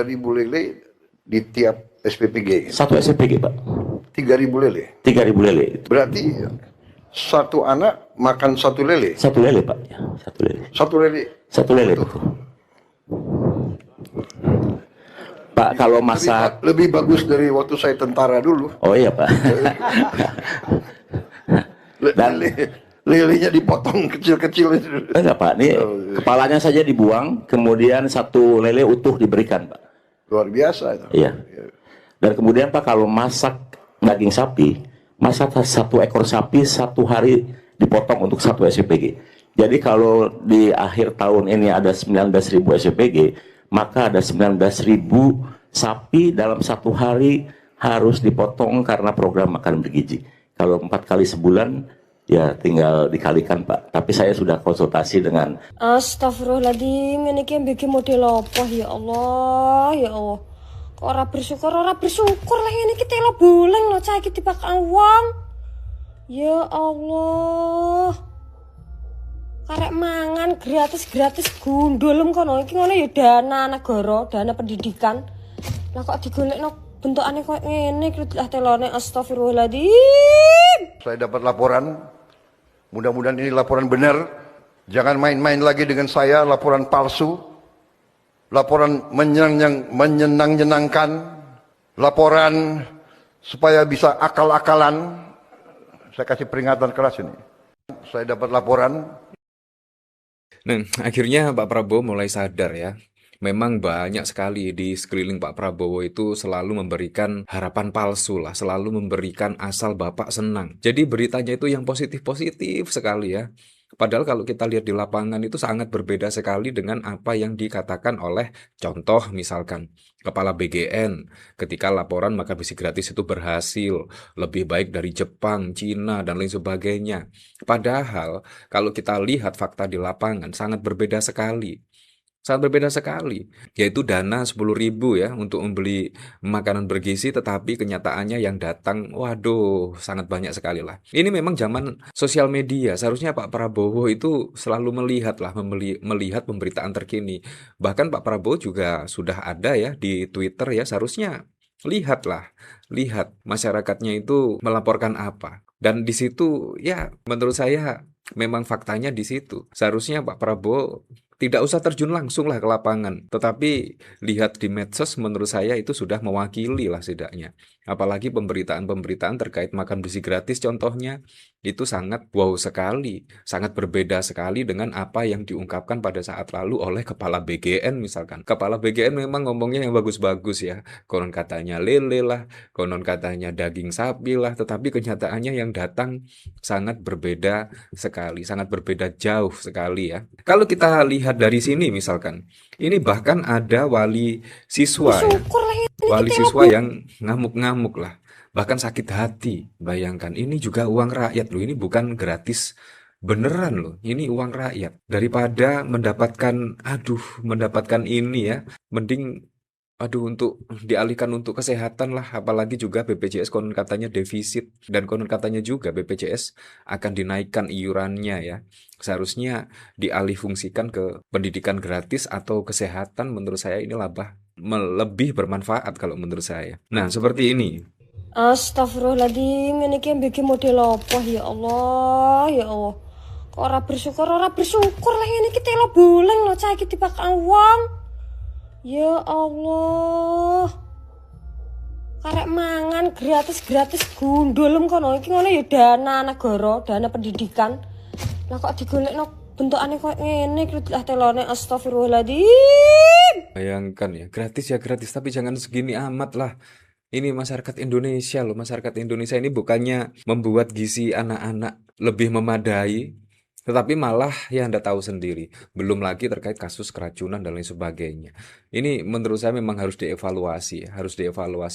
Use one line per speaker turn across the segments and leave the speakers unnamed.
3.000 lele di tiap SPPG.
Satu SPPG, Pak.
3.000 lele.
3.000 lele.
Berarti satu anak makan satu lele.
Satu lele, Pak. Ya, satu lele.
Satu lele.
Satu lele, betul. Pak, kalau masak
lebih bagus dari waktu saya tentara dulu.
Oh iya, Pak. Dan
lelenya dipotong kecil-kecil.
enggak, Pak. Ini kepalanya saja dibuang, kemudian satu lele utuh diberikan, Pak.
Luar biasa itu.
Iya. Dan kemudian Pak, kalau masak daging sapi, masak satu ekor sapi satu hari dipotong untuk satu SPPG. Jadi kalau di akhir tahun ini ada 19.000 SPPG, maka ada 19.000 sapi dalam satu hari harus dipotong karena program makan bergizi. Kalau 4 kali sebulan, ya tinggal dikalikan, Pak. Tapi saya sudah konsultasi dengan...
Astagfirullahaladzim, ini yang bikin model apa? Ya Allah, ya Allah. Kok ora bersyukur lah ini kita lo boleng lo cah kita pakai uang. Ya Allah. Karek mangan gratis gundulem kono iki ngono ya dana negara, dana pendidikan. Lah kok digolekno bentukane koyo ngene lah telone astagfirullahaladzim.
Saya dapat laporan, mudah-mudahan ini laporan benar. Jangan main-main lagi dengan saya, laporan palsu, laporan menyenang-nyenangkan, laporan supaya bisa akal-akalan. Saya kasih peringatan keras ini. Saya dapat laporan.
Nah, akhirnya Pak Prabowo mulai sadar ya. Memang banyak sekali di sekeliling Pak Prabowo itu selalu memberikan harapan palsu lah, selalu memberikan asal Bapak senang. Jadi beritanya itu yang positif-positif sekali ya. Padahal kalau kita lihat di lapangan itu sangat berbeda sekali dengan apa yang dikatakan oleh contoh misalkan Kepala BGN ketika laporan makan besi gratis itu berhasil, lebih baik dari Jepang, Cina, dan lain sebagainya. Padahal kalau kita lihat fakta di lapangan sangat berbeda sekali. Sangat berbeda sekali, yaitu dana 10.000 ya untuk membeli makanan bergizi, tetapi kenyataannya yang datang, waduh, sangat banyak sekali lah. Ini memang zaman sosial media, seharusnya Pak Prabowo itu selalu melihat pemberitaan terkini. Bahkan Pak Prabowo juga sudah ada ya di Twitter ya, seharusnya lihat masyarakatnya itu melaporkan apa. Dan di situ ya menurut saya memang faktanya di situ. Seharusnya Pak Prabowo tidak usah terjun langsung lah ke lapangan, tetapi lihat di medsos menurut saya itu sudah mewakili lah setidaknya. Apalagi pemberitaan-pemberitaan terkait makan besi gratis contohnya, itu sangat wow sekali, sangat berbeda sekali dengan apa yang diungkapkan pada saat lalu oleh Kepala BGN misalkan. Kepala BGN memang ngomongnya yang bagus-bagus ya, konon katanya lele lah, konon katanya daging sapi lah, tetapi kenyataannya yang datang sangat berbeda sekali, sangat berbeda jauh sekali ya. Kalau kita lihat dari sini misalkan, ini bahkan ada wali siswa ya, wali siswa yang ngamuk-ngamuk lah, bahkan sakit hati. Bayangkan, ini juga uang rakyat loh, ini bukan gratis beneran loh, ini uang rakyat. Daripada mendapatkan ini ya, mending untuk dialihkan untuk kesehatan lah, apalagi juga BPJS konon katanya defisit, dan konon katanya juga BPJS akan dinaikkan iurannya ya. Seharusnya dialihfungsikan ke pendidikan gratis atau kesehatan, menurut saya ini lebih bermanfaat kalau menurut saya. Nah, seperti ini.
Astagfirullahaladzim, ini yang bikin model apa? Ya Allah, ya Allah. Kok ora bersyukur lah ini kita lo boleng lo cah kita pakai uang. Ya Allah. Karek mangan gratis gundulem kono iki ngono ya dana negara, dana pendidikan. Lah kok digolekno bentukane koyo ngene lah telone astagfirullahaladzim.
Bayangkan ya gratis, tapi jangan segini amat lah. Ini masyarakat Indonesia loh, masyarakat Indonesia ini bukannya membuat gizi anak-anak lebih memadai, tetapi malah ya Anda tahu sendiri, belum lagi terkait kasus keracunan dan lain sebagainya. Ini menurut saya memang harus dievaluasi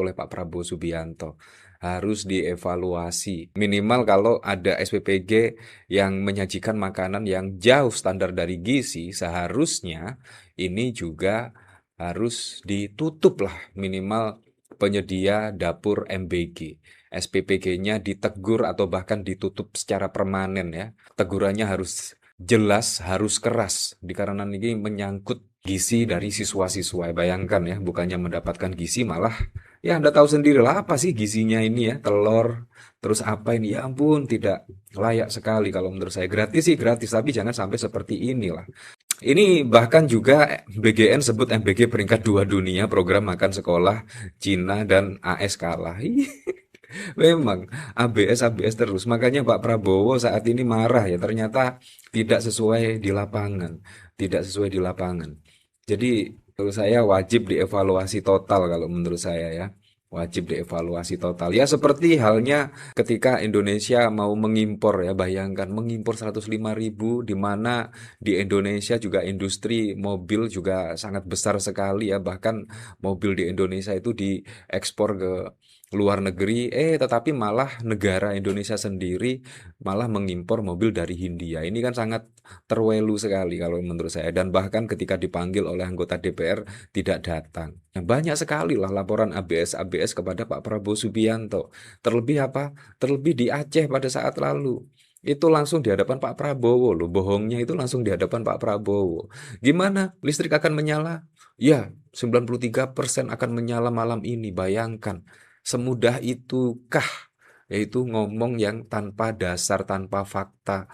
oleh Pak Prabowo Subianto. Harus dievaluasi. Minimal kalau ada SPPG yang menyajikan makanan yang jauh standar dari gizi, seharusnya ini juga harus ditutup lah minimal penyedia dapur MBG. SPPG-nya ditegur atau bahkan ditutup secara permanen ya. Tegurannya harus jelas, harus keras, dikarenakan ini menyangkut gizi dari siswa-siswa. Bayangkan ya, bukannya mendapatkan gizi malah ya Anda tahu sendirilah apa sih gizinya ini ya, telur, terus apa ini, ya ampun tidak layak sekali kalau menurut saya. Gratis sih gratis, tapi jangan sampai seperti inilah. Ini bahkan juga BGN sebut MBG peringkat 2 dunia program makan sekolah, Cina dan AS kalah. Memang ABS terus. Makanya Pak Prabowo saat ini marah ya. Ternyata tidak sesuai di lapangan, tidak sesuai di lapangan. Jadi menurut saya wajib dievaluasi total kalau menurut saya ya. Wajib dievaluasi total. Ya seperti halnya ketika Indonesia mau mengimpor ya, bayangkan mengimpor 105.000 di mana di Indonesia juga industri mobil juga sangat besar sekali ya, bahkan mobil di Indonesia itu diekspor ke luar negeri, tetapi malah negara Indonesia sendiri malah mengimpor mobil dari Hindia. Ini kan sangat terwelu sekali kalau menurut saya, dan bahkan ketika dipanggil oleh anggota DPR tidak datang. Nah, banyak sekali lah laporan ABS kepada Pak Prabowo Subianto. Terlebih apa? Terlebih di Aceh pada saat lalu. Itu langsung di hadapan Pak Prabowo loh. Bohongnya itu langsung di hadapan Pak Prabowo. Gimana? Listrik akan menyala? Ya, 93% akan menyala malam ini. Bayangkan. Semudah itukah? Yaitu ngomong yang tanpa dasar, tanpa fakta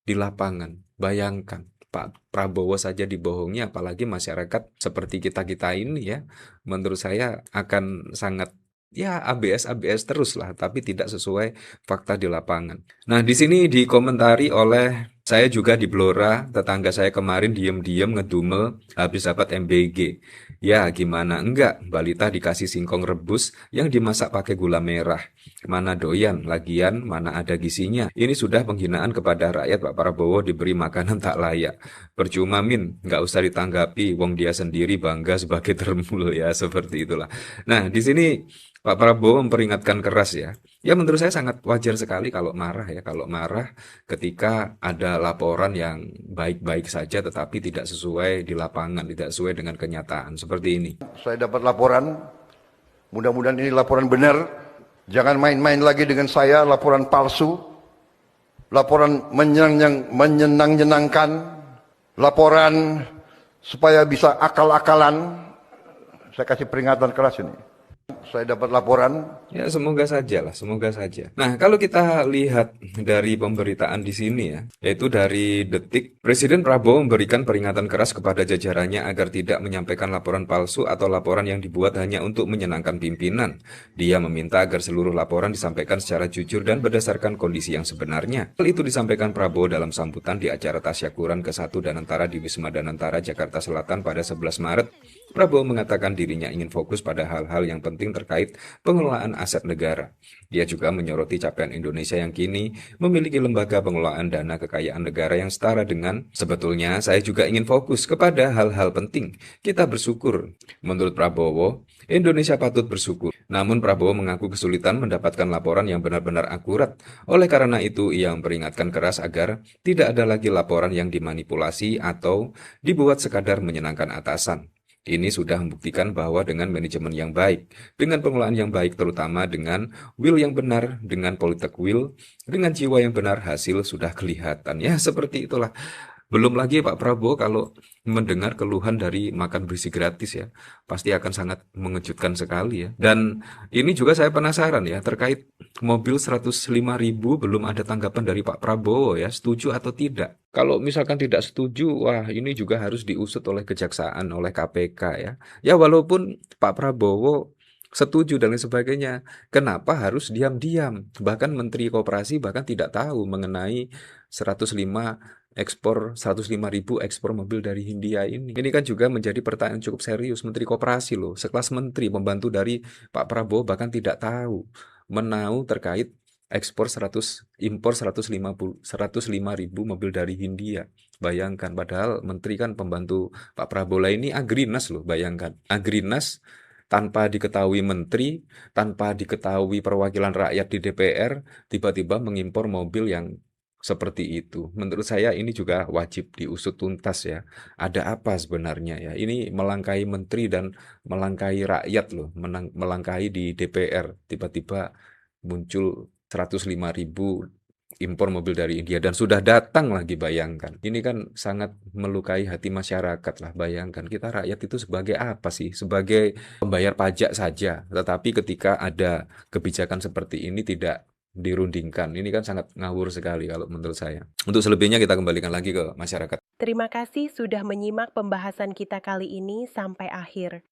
di lapangan. Bayangkan. Pak Prabowo saja dibohongi, apalagi masyarakat seperti kita-kita ini ya. Menurut saya akan sangat ya ABS terus lah, tapi tidak sesuai fakta di lapangan. Nah, di sini dikomentari oleh saya juga di Blora, tetangga saya kemarin diem-diem ngedumel habis dapat MBG. Ya, gimana? Enggak, balita dikasih singkong rebus yang dimasak pakai gula merah. Mana doyan, lagian mana ada gizinya. Ini sudah penghinaan kepada rakyat. Pak Prabowo diberi makanan tak layak. Percuma Min, nggak usah ditanggapi, wong dia sendiri bangga sebagai termul ya, seperti itulah. Nah, di sini Pak Prabowo memperingatkan keras ya. Ya menurut saya sangat wajar sekali kalau marah ya, kalau marah ketika ada laporan yang baik-baik saja tetapi tidak sesuai di lapangan, tidak sesuai dengan kenyataan seperti ini.
Saya dapat laporan, mudah-mudahan ini laporan benar. Jangan main-main lagi dengan saya, laporan palsu, laporan menyenang-nyenangkan, laporan supaya bisa akal-akalan. Saya kasih peringatan keras ini. Saya dapat laporan.
Ya, semoga saja lah, semoga saja. Nah, kalau kita lihat dari pemberitaan di sini ya, yaitu dari Detik, Presiden Prabowo memberikan peringatan keras kepada jajarannya agar tidak menyampaikan laporan palsu atau laporan yang dibuat hanya untuk menyenangkan pimpinan. Dia meminta agar seluruh laporan disampaikan secara jujur dan berdasarkan kondisi yang sebenarnya. Hal itu disampaikan Prabowo dalam sambutan di acara tasyakuran ke-1 Danantara di Wisma Danantara, Jakarta Selatan pada 11 Maret. Prabowo mengatakan dirinya ingin fokus pada hal-hal yang penting terkait pengelolaan aset negara. Dia juga menyoroti capaian Indonesia yang kini memiliki lembaga pengelolaan dana kekayaan negara yang setara dengan, sebetulnya saya juga ingin fokus kepada hal-hal penting. Kita bersyukur. Menurut Prabowo, Indonesia patut bersyukur. Namun Prabowo mengaku kesulitan mendapatkan laporan yang benar-benar akurat. Oleh karena itu, ia memperingatkan keras agar tidak ada lagi laporan yang dimanipulasi atau dibuat sekadar menyenangkan atasan. Ini sudah membuktikan bahwa dengan manajemen yang baik, dengan pengelolaan yang baik, terutama dengan will yang benar, dengan politik will, dengan jiwa yang benar, hasil sudah kelihatan. Ya, seperti itulah. Belum lagi Pak Prabowo kalau mendengar keluhan dari makan berisi gratis ya, pasti akan sangat mengejutkan sekali ya. Dan ini juga saya penasaran ya, terkait mobil 105.000 belum ada tanggapan dari Pak Prabowo ya, setuju atau tidak. Kalau misalkan tidak setuju, wah ini juga harus diusut oleh Kejaksaan, oleh KPK ya. Ya walaupun Pak Prabowo setuju dan lain sebagainya, kenapa harus diam-diam? Bahkan Menteri Koperasi bahkan tidak tahu mengenai 105.000 ekspor mobil dari Hindia ini. Ini kan juga menjadi pertanyaan cukup serius. Menteri Koperasi loh, sekelas menteri pembantu dari Pak Prabowo bahkan tidak tahu menau terkait ekspor 105.000 mobil dari Hindia. Bayangkan, padahal menteri kan pembantu Pak Prabowo lah, ini Agrinas loh, bayangkan. Agrinas tanpa diketahui menteri, tanpa diketahui perwakilan rakyat di DPR, tiba-tiba mengimpor mobil yang seperti itu. Menurut saya ini juga wajib diusut tuntas ya. Ada apa sebenarnya ya? Ini melangkahi menteri dan melangkahi rakyat loh, melangkahi di DPR. Tiba-tiba muncul 105.000 impor mobil dari India dan sudah datang lagi, bayangkan. Ini kan sangat melukai hati masyarakat lah, bayangkan. Kita rakyat itu sebagai apa sih? Sebagai pembayar pajak saja. Tetapi ketika ada kebijakan seperti ini tidak dirundingkan, ini kan sangat ngawur sekali kalau menurut saya. Untuk selebihnya kita kembalikan lagi ke masyarakat.
Terima kasih sudah menyimak pembahasan kita kali ini sampai akhir.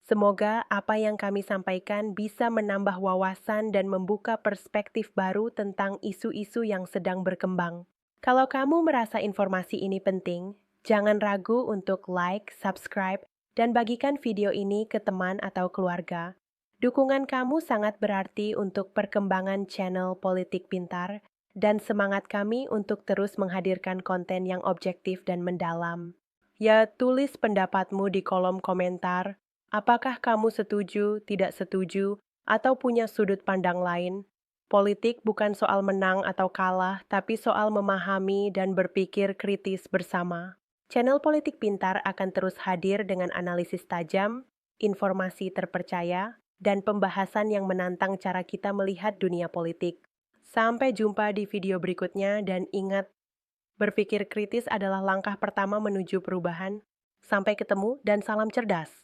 Semoga apa yang kami sampaikan bisa menambah wawasan dan membuka perspektif baru tentang isu-isu yang sedang berkembang. Kalau kamu merasa informasi ini penting, jangan ragu untuk like, subscribe, dan bagikan video ini ke teman atau keluarga. Dukungan kamu sangat berarti untuk perkembangan channel Politik Pintar dan semangat kami untuk terus menghadirkan konten yang objektif dan mendalam. Ya, tulis pendapatmu di kolom komentar. Apakah kamu setuju, tidak setuju, atau punya sudut pandang lain? Politik bukan soal menang atau kalah, tapi soal memahami dan berpikir kritis bersama. Channel Politik Pintar akan terus hadir dengan analisis tajam, informasi terpercaya, dan pembahasan yang menantang cara kita melihat dunia politik. Sampai jumpa di video berikutnya, dan ingat, berpikir kritis adalah langkah pertama menuju perubahan. Sampai ketemu dan salam cerdas.